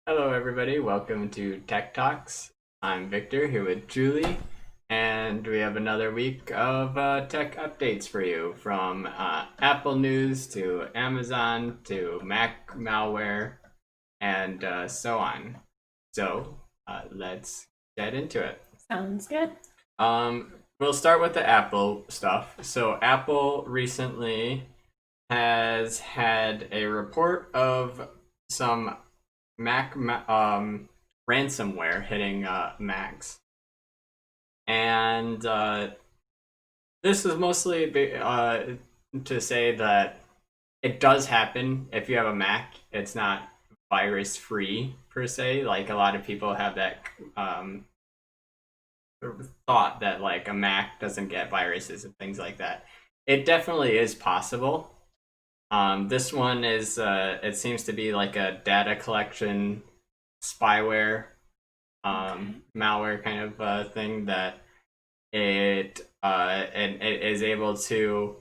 Hello, everybody. Welcome to Tech Talks. I'm Victor here with Julie, and we have another week of tech updates for you from Apple News to Amazon to Mac malware and so on. Let's get into it. Sounds good. We'll start with the Apple stuff. So, Apple recently has had a report of some ransomware hitting Macs, and this is mostly to say that it does happen if you have a Mac. It's not virus free per se. Like a lot of people have that thought that like a Mac doesn't get viruses and things like that. It definitely is possible. This one is it seems to be like a data collection spyware, malware kind of thing that it is able to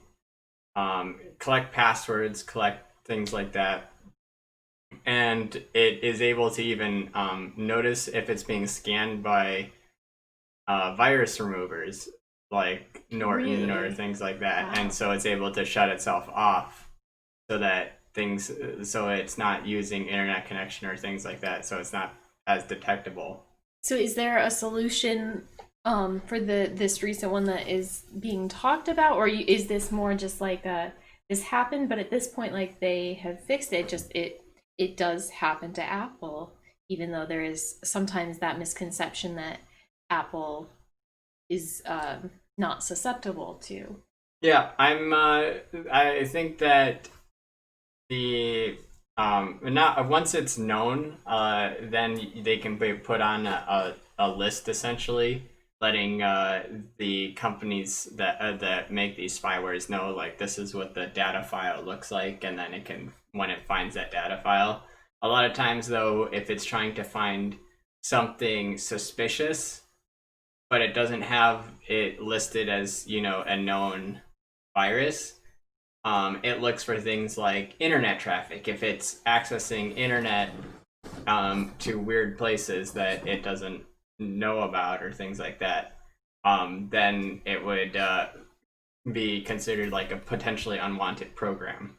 collect passwords, collect things like that, and it is able to even notice if it's being scanned by virus removers like Norton or Really? things like that, Wow. and so it's able to shut itself off so that things so it's not using internet connection or things like that, so it's not as detectable. So is there a solution for this recent one that is being talked about, or is this more just like this happened, but at this point like they have fixed it, just it does happen to Apple, even though there is sometimes that misconception that Apple is not susceptible to. Yeah, I think that the not once it's known, then they can be put on a list essentially, letting the companies that make these spywares know like this is what the data file looks like, and then it can when it finds that data file. A lot of times though, if it's trying to find something suspicious, but it doesn't have it listed as a known virus, it looks for things like internet traffic. If it's accessing internet to weird places that it doesn't know about or things like that, then it would be considered like a potentially unwanted program.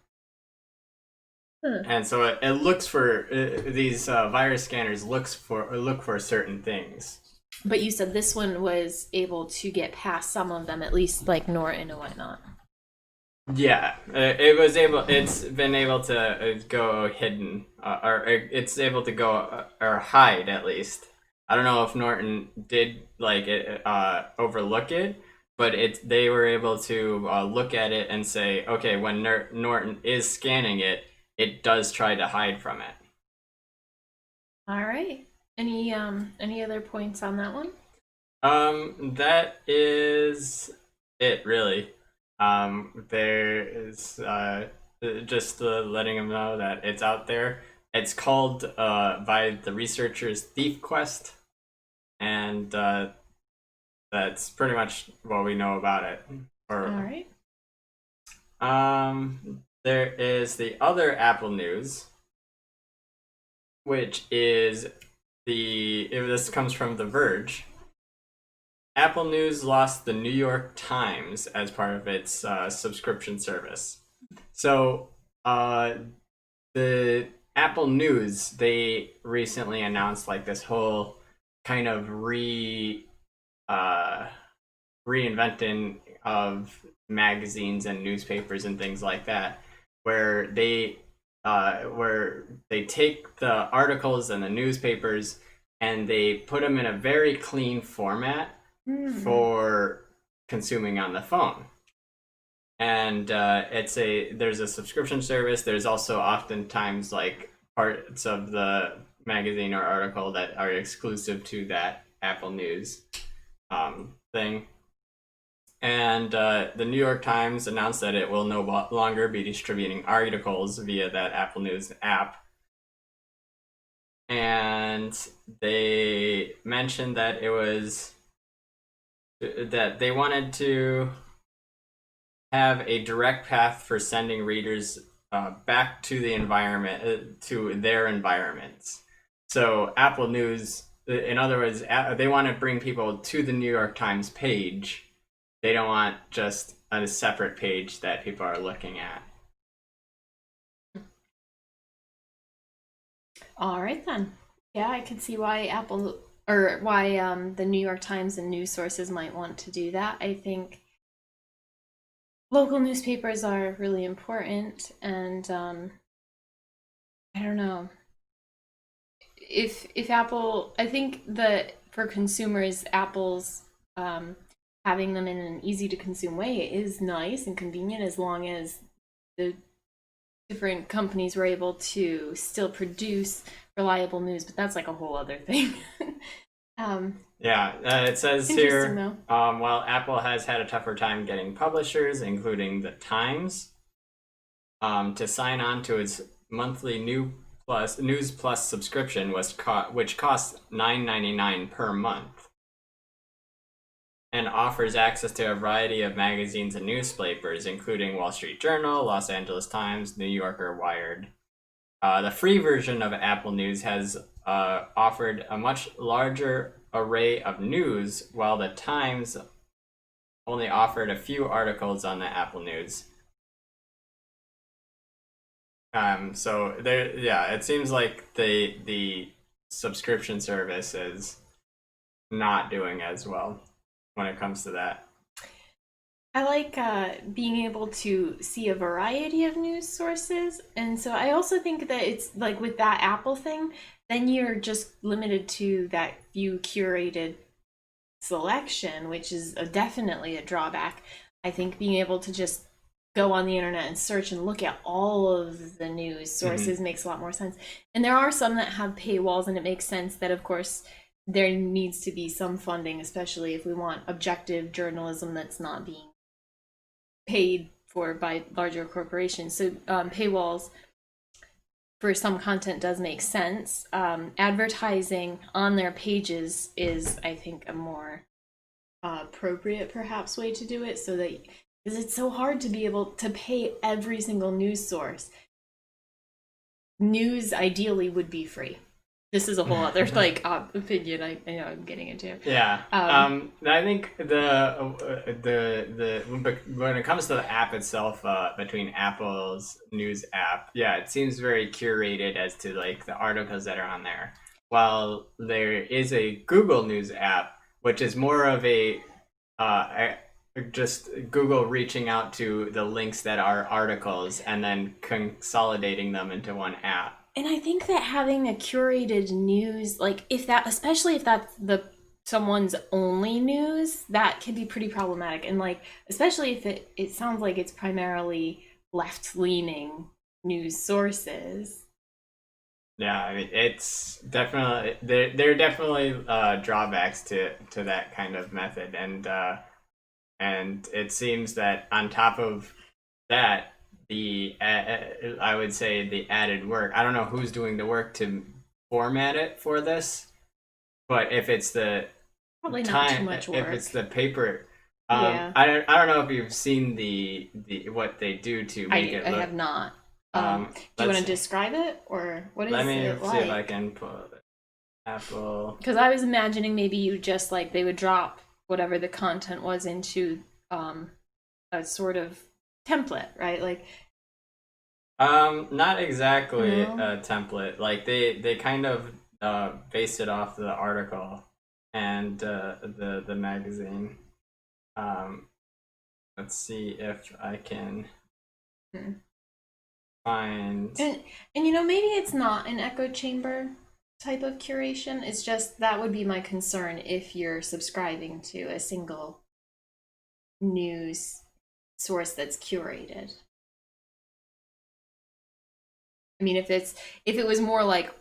Huh. And so it looks for these virus scanners look for certain things. But you said this one was able to get past some of them, at least like Norton and whatnot. Yeah, it was able. It's been able to go hidden, or it's able to go or hide at least. I don't know if Norton did like it, overlook it, but they were able to look at it and say, okay, when Norton is scanning it, it does try to hide from it. All right. Any other points on that one? That is it really. There is just letting them know that it's out there. It's called by the researchers Thief Quest, and that's pretty much what we know about it. All Or right. there is the other Apple news, which is this comes from The Verge. Apple News lost the New York Times as part of its subscription service. So, the Apple News, they recently announced like this whole kind of uh, reinventing of magazines and newspapers and things like that, where they take the articles and the newspapers and they put them in a very clean format Hmm. for consuming on the phone. And there's a subscription service. There's also oftentimes like parts of the magazine or article that are exclusive to that Apple News thing. And the New York Times announced that it will no longer be distributing articles via that Apple News app. And they mentioned that they wanted to have a direct path for sending readers back to the environment, to their environments. So Apple News, in other words, they want to bring people to the New York Times page. They don't want just a separate page that people are looking at. All right then. Yeah, I could see why Apple or why the New York Times and news sources might want to do that. I think local newspapers are really important, and I don't know if Apple. I think that for consumers, Apple's having them in an easy to consume way is nice and convenient as long as the different companies were able to still produce reliable news, but that's like a whole other thing. Yeah, it says Interesting here, though. while Apple has had a tougher time getting publishers, including the Times, to sign on to its monthly News Plus subscription, which costs $9.99 per month, and offers access to a variety of magazines and newspapers, including Wall Street Journal, Los Angeles Times, New Yorker, Wired. The free version of Apple News has offered a much larger array of news, while the Times only offered a few articles on the Apple News. So there, yeah, it seems like the subscription service is not doing as well when it comes to that. I like being able to see a variety of news sources. And so I also think that it's like with that Apple thing, then you're just limited to that few curated selection, which is definitely a drawback. I think being able to just go on the internet and search and look at all of the news sources makes a lot more sense. And there are some that have paywalls, and it makes sense that, of course, there needs to be some funding, especially if we want objective journalism that's not being paid for by larger corporations. So paywalls for some content does make sense. Advertising on their pages is, I think, a more appropriate, perhaps, way to do it. So that because it's so hard to be able to pay every single news source. News ideally would be free. This is a whole other like opinion I know I'm getting into. Yeah. I think the when it comes to the app itself, between Apple's news app, yeah, it seems very curated as to like the articles that are on there. While there is a Google News app, which is more of a just Google reaching out to the links that are articles and then consolidating them into one app. And I think that having a curated news, like if that, especially if that's the someone's only news, that can be pretty problematic. And like, especially if it sounds like it's primarily left-leaning news sources. Yeah, I mean, it's definitely there are definitely drawbacks to that kind of method, and it seems that on top of that, I would say the added work. I don't know who's doing the work to format it for this, but if it's the Probably not too much work. if it's the paper, Yeah. I don't know if you've seen the what they do to make it look. I have not. Do you let's want to see. describe it, or what is Let me it see if I like? can pull it. Apple. Because I was imagining maybe you just like they would drop whatever the content was into a sort of template, right? Like Not exactly no? a template. Like they kind of based it off the article and the magazine. Um, let's see if I can find. And you know, maybe it's not an echo chamber type of curation. It's just that would be my concern if you're subscribing to a single news source that's curated. I mean, if it was more like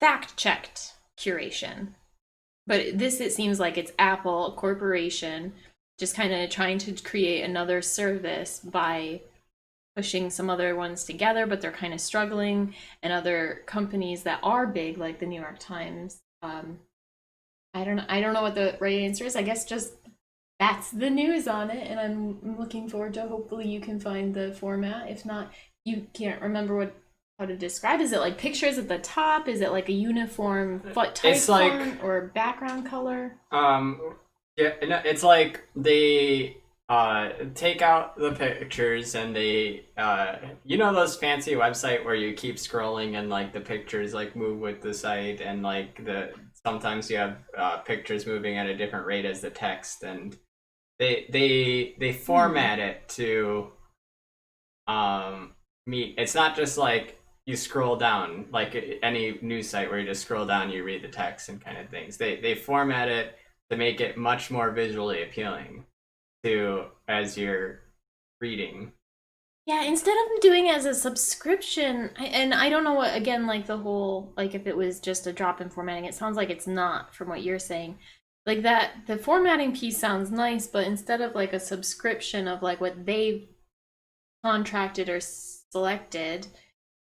fact checked curation, but this it seems like it's Apple a corporation just kind of trying to create another service by pushing some other ones together, but they're kind of struggling, and other companies that are big like the New York Times. I don't know what the right answer is. I guess just that's the news on it, and I'm looking forward to hopefully you can find the format. If not, you can't remember what how to describe. Is it like pictures at the top? Is it like a uniform type It's like font or background color? Yeah, no, it's like they take out the pictures and they you know those fancy website where you keep scrolling and like the pictures like move with the site and like the sometimes you have pictures moving at a different rate as the text and they format it to meet. It's not just like you scroll down like any news site where you just scroll down, you read the text and kind of things. They format it to make it much more visually appealing to as you're reading. Yeah, instead of doing it as a subscription, and I don't know what, again, like the whole, like if it was just a drop in formatting, it sounds like it's not from what you're saying. Like that, the formatting piece sounds nice, but instead of like a subscription of like what they've contracted or selected,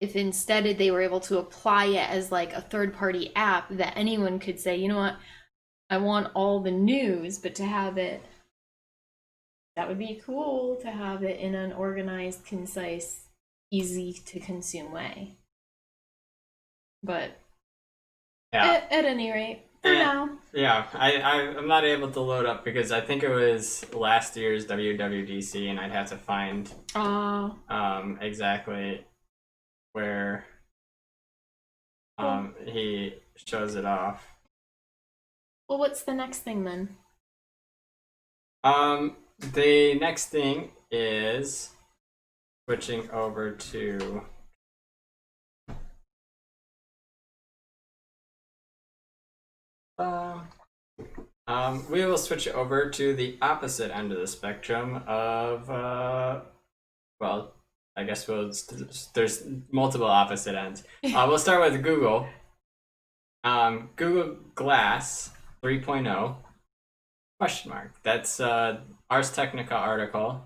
if instead they were able to apply it as like a third party app that anyone could say, you know what, I want all the news, but to have it, that would be cool to have it in an organized, concise, easy to consume way. But Yeah. at any rate, for now. Yeah, I'm not able to load up because I think it was last year's WWDC and I'd have to find exactly where he shows it off. Well, what's the next thing then? The next thing is switching over to we will switch over to the opposite end of the spectrum of well, I guess there's multiple opposite ends. We'll start with Google. Google Glass 3.0 question mark. That's Ars Technica article.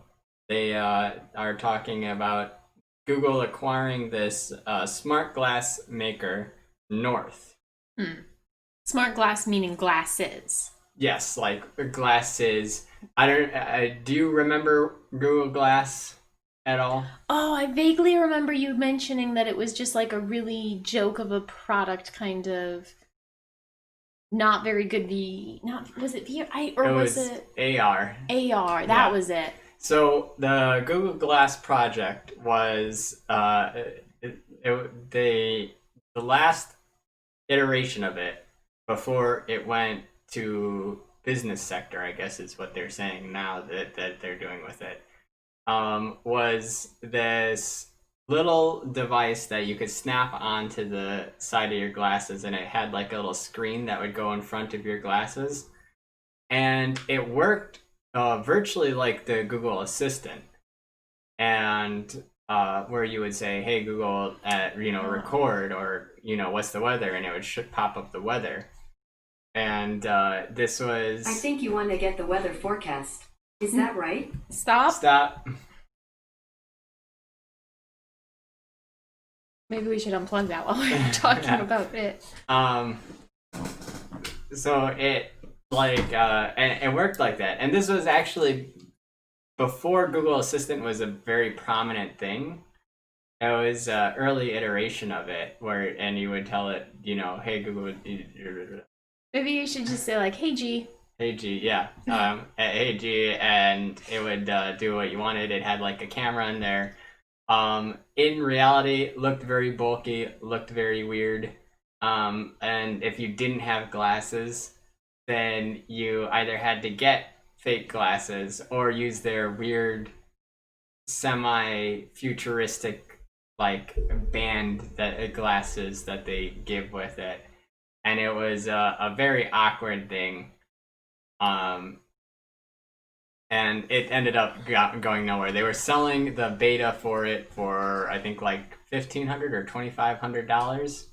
They are talking about Google acquiring this smart glass maker, North. Smart glass meaning glasses. Yes, like glasses. Do you remember Google Glass at all? Oh, I vaguely remember you mentioning that it was just like a really joke of a product, kind of not very good. Was it VR or was it AR? AR, that was it. So the Google Glass project was the last iteration of it before it went to business sector, I guess is what they're saying now that they're doing with it, was this little device that you could snap onto the side of your glasses, and it had like a little screen that would go in front of your glasses, and it worked virtually like the Google Assistant, and where you would say, "Hey Google, record," or "What's the weather?" and it would pop up the weather. And this was. I think you want to get the weather forecast. Is that right? Stop. Maybe we should unplug that while we're talking about it. So it and it worked like that. And this was actually before Google Assistant was a very prominent thing. It was an early iteration of it and you would tell it, "Hey Google." Maybe you should just say like, "Hey G." Hey G, yeah. Hey G, and it would do what you wanted. It had like a camera in there. In reality, looked very bulky, looked very weird. And if you didn't have glasses, then you either had to get fake glasses or use their weird, semi-futuristic like band glasses that they give with it. And it was a very awkward thing. And it ended up going nowhere. They were selling the beta for it for I think like $1,500 or $2,500.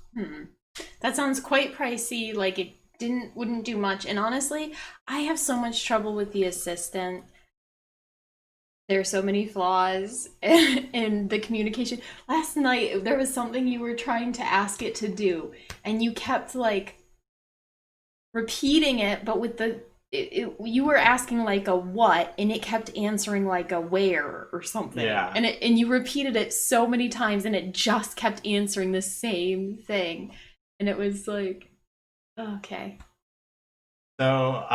That sounds quite pricey. Like it wouldn't do much. And honestly, I have so much trouble with the Assistant. There are so many flaws in the communication. Last night there was something you were trying to ask it to do, and you kept like repeating it, but with the you were asking like a what, and it kept answering like a where or something. Yeah. And you repeated it so many times, and it just kept answering the same thing, and it was like, okay. So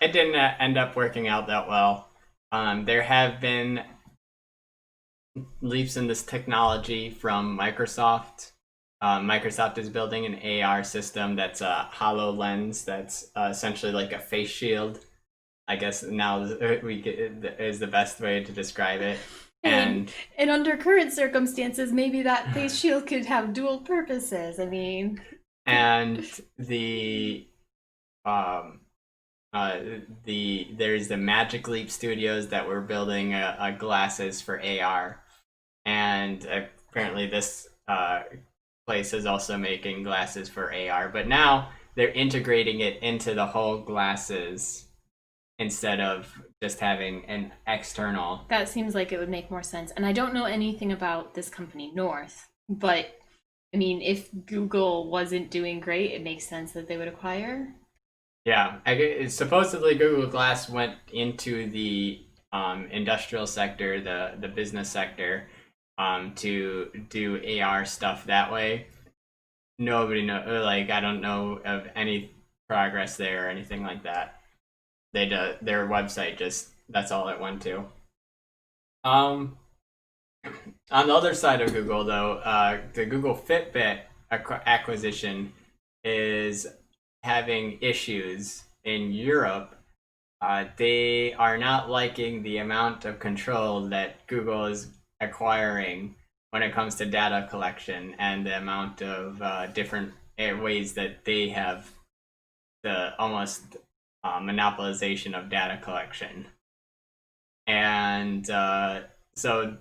it didn't end up working out that well. There have been leaps in this technology from Microsoft. Microsoft is building an AR system that's a HoloLens that's essentially like a face shield. I guess now is the best way to describe it. And under current circumstances, maybe that face shield could have dual purposes. I mean, and there's the Magic Leap Studios that were building a glasses for AR, and apparently this place is also making glasses for AR, but now they're integrating it into the whole glasses instead of just having an external. That seems like it would make more sense. And I don't know anything about this company, North, but I mean, if Google wasn't doing great, it makes sense that they would acquire. Yeah, supposedly Google Glass went into the industrial sector, the business sector, to do AR stuff that way. Nobody know, like I don't know of any progress there or anything like that. Their website just that's all it went to. On the other side of Google, though, the Google Fitbit acquisition is having issues in Europe. They are not liking the amount of control that Google is acquiring when it comes to data collection and the amount of different ways that they have the almost monopolization of data collection. And so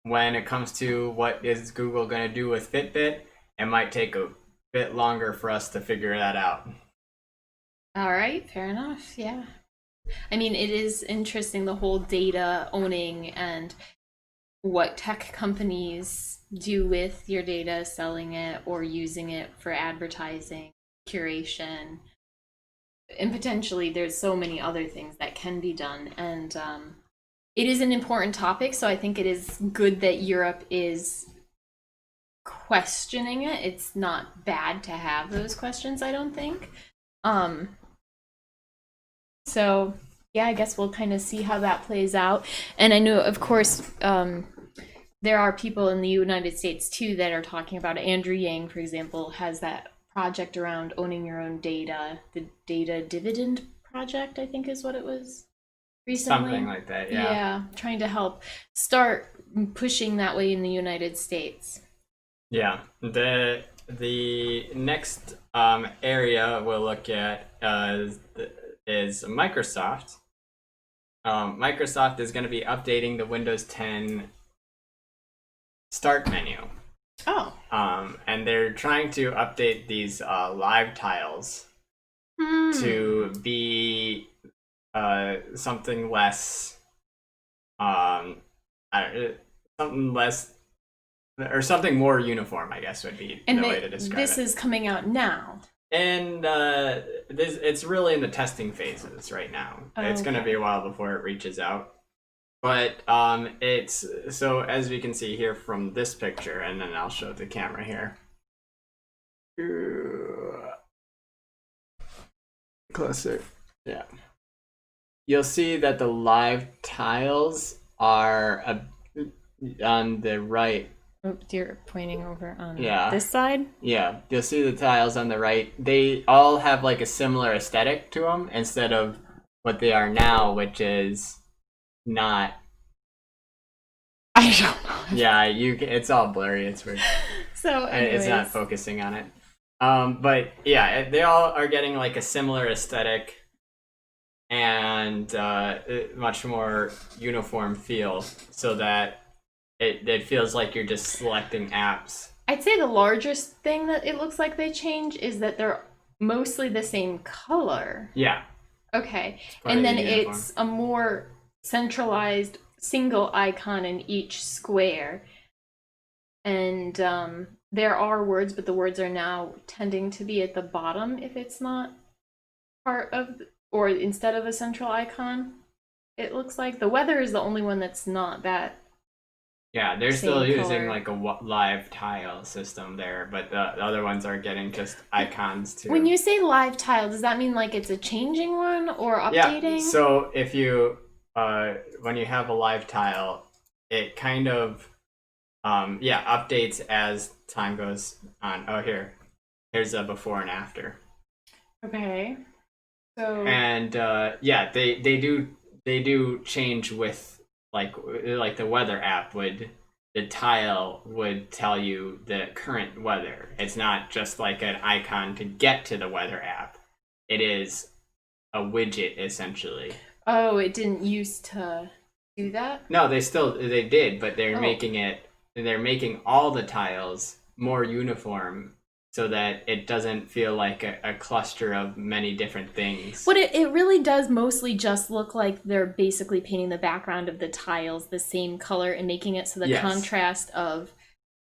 when it comes to what is Google going to do with Fitbit, it might take a bit longer for us to figure that out. All right, fair enough. Yeah. I mean, it is interesting, the whole data owning and what tech companies do with your data, selling it or using it for advertising, curation, and potentially there's so many other things that can be done. And it is an important topic, so I think it is good that Europe is questioning it. It's not bad to have those questions, I don't think. So yeah, I guess we'll kind of see how that plays out. And I know, of course, there are people in the United States too that are talking about it. Andrew Yang, for example, has that project around owning your own data, the Data Dividend Project, I think is what it was recently. Something like that, yeah. Yeah, trying to help start pushing that way in the United States. Yeah, the next area we'll look at is Microsoft. Microsoft is going to be updating the Windows 10 start menu. Oh. And they're trying to update these live tiles to be something less, something less, or something more uniform, I guess would be the way to describe it. This is coming out now. And it's really in the testing phases right now. It's going to be a while before it reaches out. But it's so as we can see here from this picture, and then I'll show the camera here. Closer. Yeah. You'll see that the live tiles are on the right. Oh, you're pointing over on this side? Yeah, you'll see the tiles on the right. They all have like a similar aesthetic to them instead of what they are now, which is not. I don't know. Yeah, it's all blurry. It's weird. So anyways. It's not focusing on it. But yeah, they all are getting like a similar aesthetic and much more uniform feel, so that it feels like you're just selecting apps. I'd say the largest thing that it looks like they change is that they're mostly the same color. Yeah. Okay. And then it's a more centralized single icon in each square. And there are words, but the words are now tending to be at the bottom if it's not part of or instead of a central icon. It looks like the weather is the only one that's not that. Yeah, they're Same still using color. like a live tile system there, but the other ones are getting just icons too. When you say live tile, does that mean like it's a changing one or updating? Yeah, so if you when you have a live tile, it kind of updates as time goes on. Oh, here's a before and after. Okay. So And they do change with like the weather app the tile would tell you the current weather. It's not just like an icon to get to the weather app. It is a widget essentially. oh, it didn't used to do that? No, they did, but they're Oh. making all the tiles more uniform so that it doesn't feel like a cluster of many different things. But it really does mostly just look like they're basically painting the background of the tiles the same color and making it so the Yes. contrast of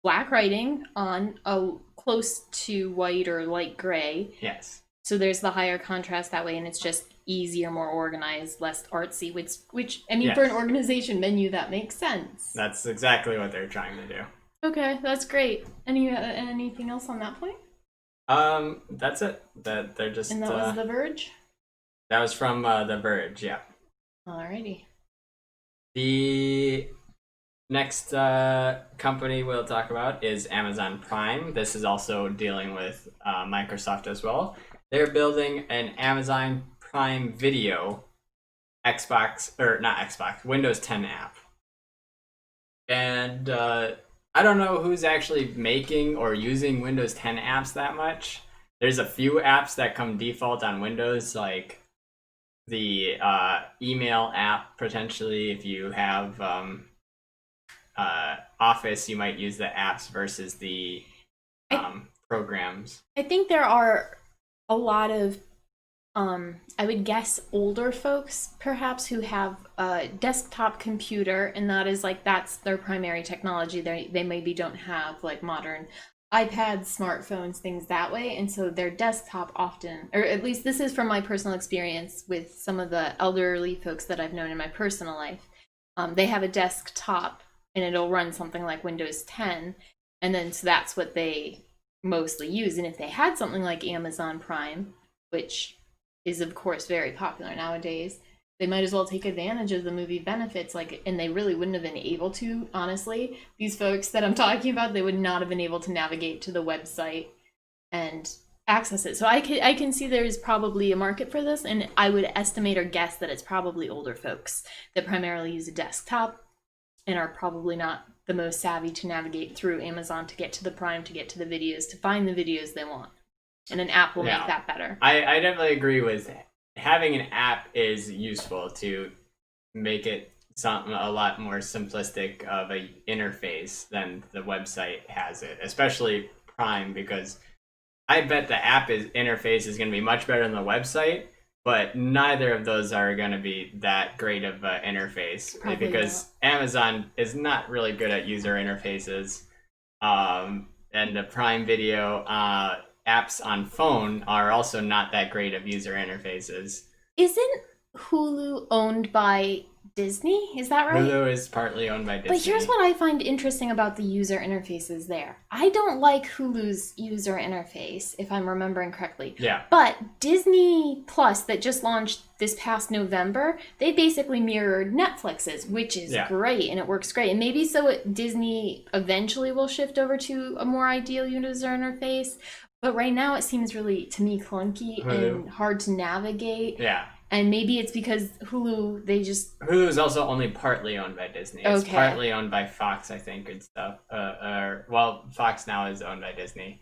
black writing on a close to white or light gray. Yes. So there's the higher contrast that way, and it's just easier, more organized, less artsy, which I mean, Yes. for an organization menu, that makes sense. That's exactly what they're trying to do. Okay, that's great. Anything else on that point? That's it. That they're just And that was The Verge? that was from The Verge, yeah. Alrighty. The next company we'll talk about is Amazon Prime. This is also dealing with Microsoft as well. They're building an Amazon Prime Video Windows 10 app. And I don't know who's actually making or using Windows 10 apps that much. There's a few apps that come default on Windows, like the email app, potentially. If you have Office, you might use the apps versus the programs. I think there are a lot of I would guess older folks perhaps who have a desktop computer, and that's their primary technology. They maybe don't have like modern iPads, smartphones, things that way, and so their desktop often, or at least this is from my personal experience with some of the elderly folks that I've known in my personal life. They have a desktop and it'll run something like Windows 10, and then so that's what they mostly use. And if they had something like Amazon Prime, which is of course very popular nowadays, they might as well take advantage of the movie benefits, and they really wouldn't have been able to, honestly. These folks that I'm talking about, they would not have been able to navigate to the website and access it. So I can see there's probably a market for this, and I would estimate or guess that it's probably older folks that primarily use a desktop and are probably not the most savvy to navigate through Amazon to get to the Prime, to get to the videos, to find the videos they want. And an app will make that better. I definitely agree with having an app is useful to make it something a lot more simplistic of a interface than the website has it, especially Prime, because I bet the interface is going to be much better than the website, but neither of those are going to be that great of an interface. Probably because not. Amazon is not really good at user interfaces, and the Prime Video apps on phone are also not that great of user interfaces. Isn't Hulu owned by Disney? Is that right? Hulu is partly owned by Disney. But here's what I find interesting about the user interfaces there. I don't like Hulu's user interface, if I'm remembering correctly. Yeah. But Disney Plus, that just launched this past November, they basically mirrored Netflix's, which is great, and it works great. And maybe Disney eventually will shift over to a more ideal user interface. But right now it seems really, to me, clunky and hard to navigate. Yeah. And maybe it's because Hulu is also only partly owned by Disney. It's partly owned by Fox, I think, and stuff. Fox now is owned by Disney.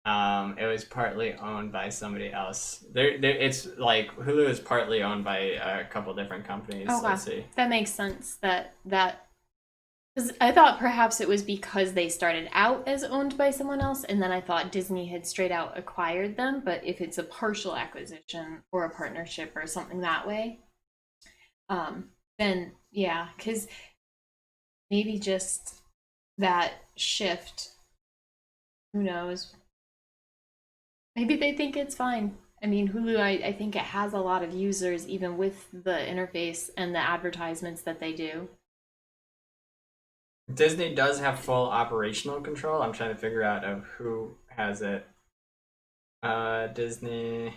It was partly owned by somebody else. It's like Hulu is partly owned by a couple different companies. Okay. Let's see. That makes sense. Because I thought perhaps it was because they started out as owned by someone else, and then I thought Disney had straight out acquired them. But if it's a partial acquisition or a partnership or something that way, then yeah, because maybe just that shift, who knows? Maybe they think it's fine. I mean, Hulu, I think it has a lot of users, even with the interface and the advertisements that they do. Disney does have full operational control. I'm trying to figure out of who has it. Disney,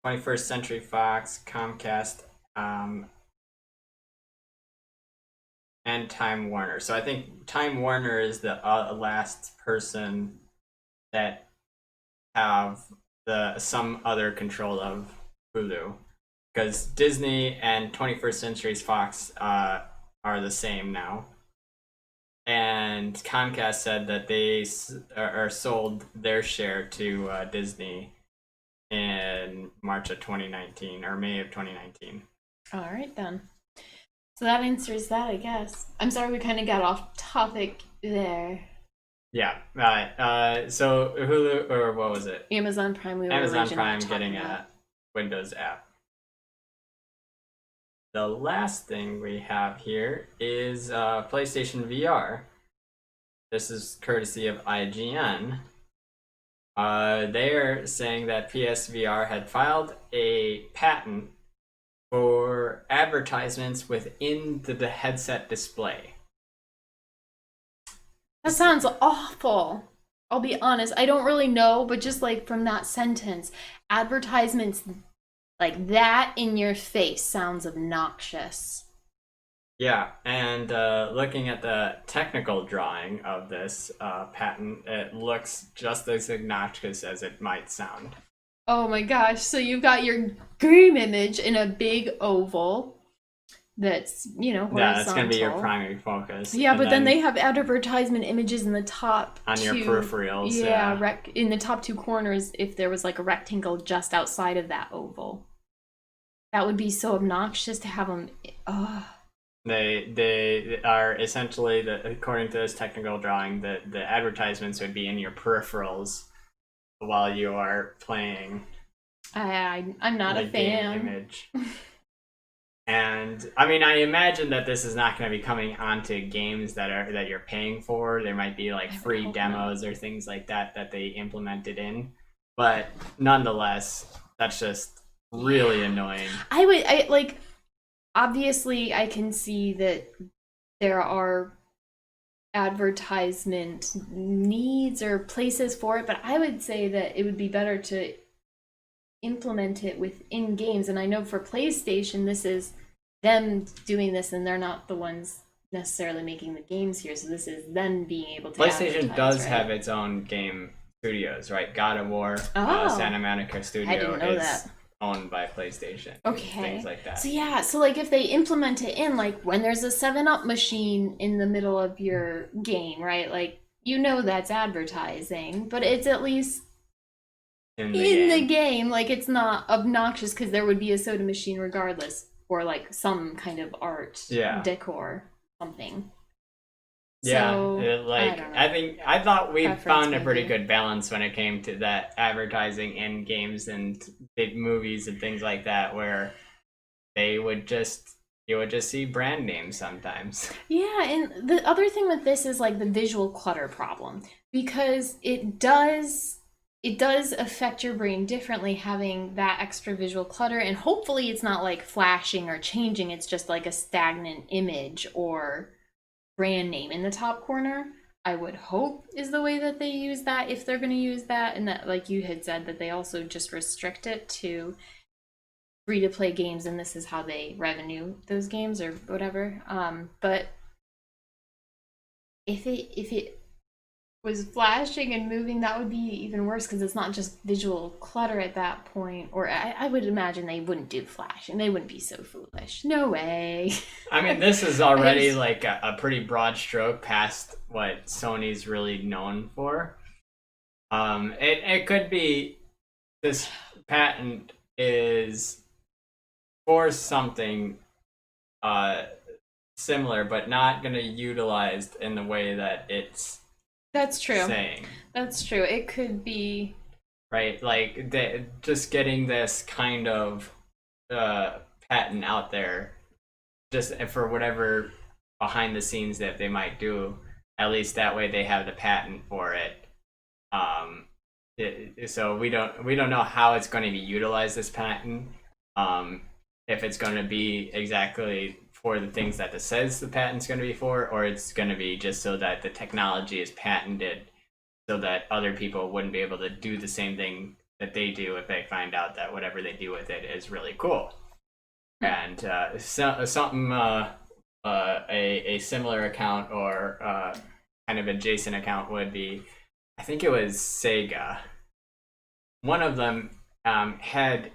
21st Century Fox, Comcast, and Time Warner. So I think Time Warner is the last person that have some other control of Hulu, because Disney and 21st Century Fox are the same now. And Comcast said that they are sold their share to Disney in March of 2019 or May of 2019. All right, then. So that answers that, I guess. I'm sorry we kind of got off topic there. Yeah. So Hulu, or what was it? Amazon Prime. We were Amazon originally Prime talking getting about. a Windows app. The last thing we have here is PlayStation VR. This is courtesy of IGN. They're saying that PSVR had filed a patent for advertisements within the headset display. That sounds awful. I'll be honest. I don't really know, but just like from that sentence, advertisements like that in your face sounds obnoxious. Yeah, and looking at the technical drawing of this patent, it looks just as obnoxious as it might sound. Oh my gosh. So you've got your game image in a big oval that's, horizontal. Yeah, that's going to be your primary focus. Yeah, but then they have advertisement images in the top on your peripherals. Yeah, in the top two corners if there was like a rectangle just outside of that oval. That would be so obnoxious to have them. Ugh. They are essentially, according to this technical drawing, the advertisements would be in your peripherals while you are playing. I'm not a fan. Game image. And I mean, I imagine that this is not going to be coming onto games that you're paying for. There might be like free demos or things like that they implemented in, but nonetheless, that's just really annoying. Obviously, I can see that there are advertisement needs or places for it, but I would say that it would be better to implement it within games. And I know for PlayStation, this is them doing this, and they're not the ones necessarily making the games here. So this is them being able to. PlayStation does have its own game studios, right? God of War, Santa Monica Studio. I didn't know that. Owned by PlayStation. Okay. Things like that. So yeah, so like if they implement it in, like when there's a 7-Up machine in the middle of your game, right? Like, that's advertising, but it's at least in the game. Like, it's not obnoxious because there would be a soda machine regardless, or like some kind of art, decor, something. Yeah, so, I thought we found a pretty good balance when it came to that advertising in games and big movies and things like that, where you would just see brand names sometimes. Yeah, and the other thing with this is like the visual clutter problem, because it does affect your brain differently having that extra visual clutter, and hopefully it's not like flashing or changing, it's just like a stagnant image or brand name in the top corner. I would hope is the way that they use that, if they're going to use that, and that, like you had said, that they also just restrict it to free-to-play games, and this is how they revenue those games or whatever. But if it was flashing and moving, that would be even worse, because it's not just visual clutter at that point. Or I would imagine they wouldn't do flashing. They wouldn't be so foolish. No way. I mean, this is already like a pretty broad stroke past what Sony's really known for. It could be this patent is for something similar, but not going to utilized in the way that it's. That's true. Saying. That's true. It could be. Right, like just getting this kind of patent out there, just for whatever behind the scenes that they might do. At least that way they have the patent for it. so we don't know how it's going to be utilized, this patent. If it's going to be exactly for the things that it says the patent's going to be for, or it's going to be just so that the technology is patented so that other people wouldn't be able to do the same thing that they do if they find out that whatever they do with it is really cool. And something a similar account or kind of adjacent account would be, I think it was Sega. One of them had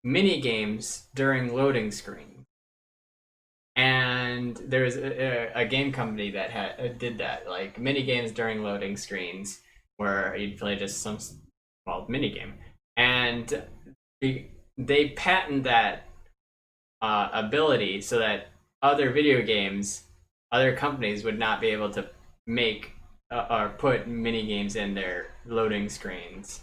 mini games during loading screen, and there's a game company that did that, like mini games during loading screens, where you'd play just some mini game, and they patent that ability so that other video games, other companies would not be able to make or put mini games in their loading screens.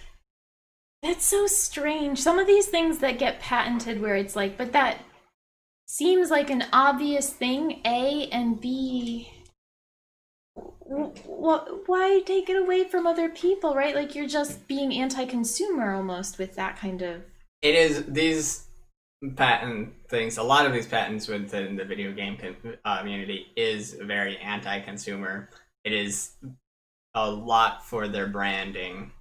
That's so strange. Some of these things that get patented where it's like, but that seems like an obvious thing, A, and B, why take it away from other people, right? Like, you're just being anti-consumer almost with that kind of... It is, these patent things, a lot of these patents within the video game community is very anti-consumer. It is a lot for their branding,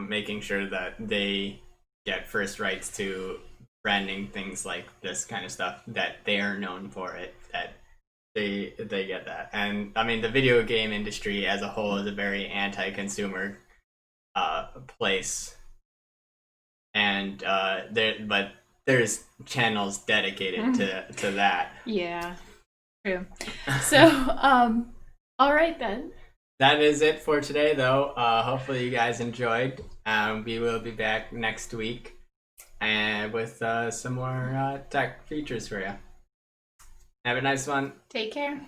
making sure that they get first rights to branding things like this kind of stuff, that they are known for it, that they get that. And I mean, the video game industry as a whole is a very anti-consumer place, and but there's channels dedicated to that. Yeah, true. So all right then. That is it for today, though. Hopefully you guys enjoyed. We will be back next week and with some more tech features for you. Have a nice one. Take care.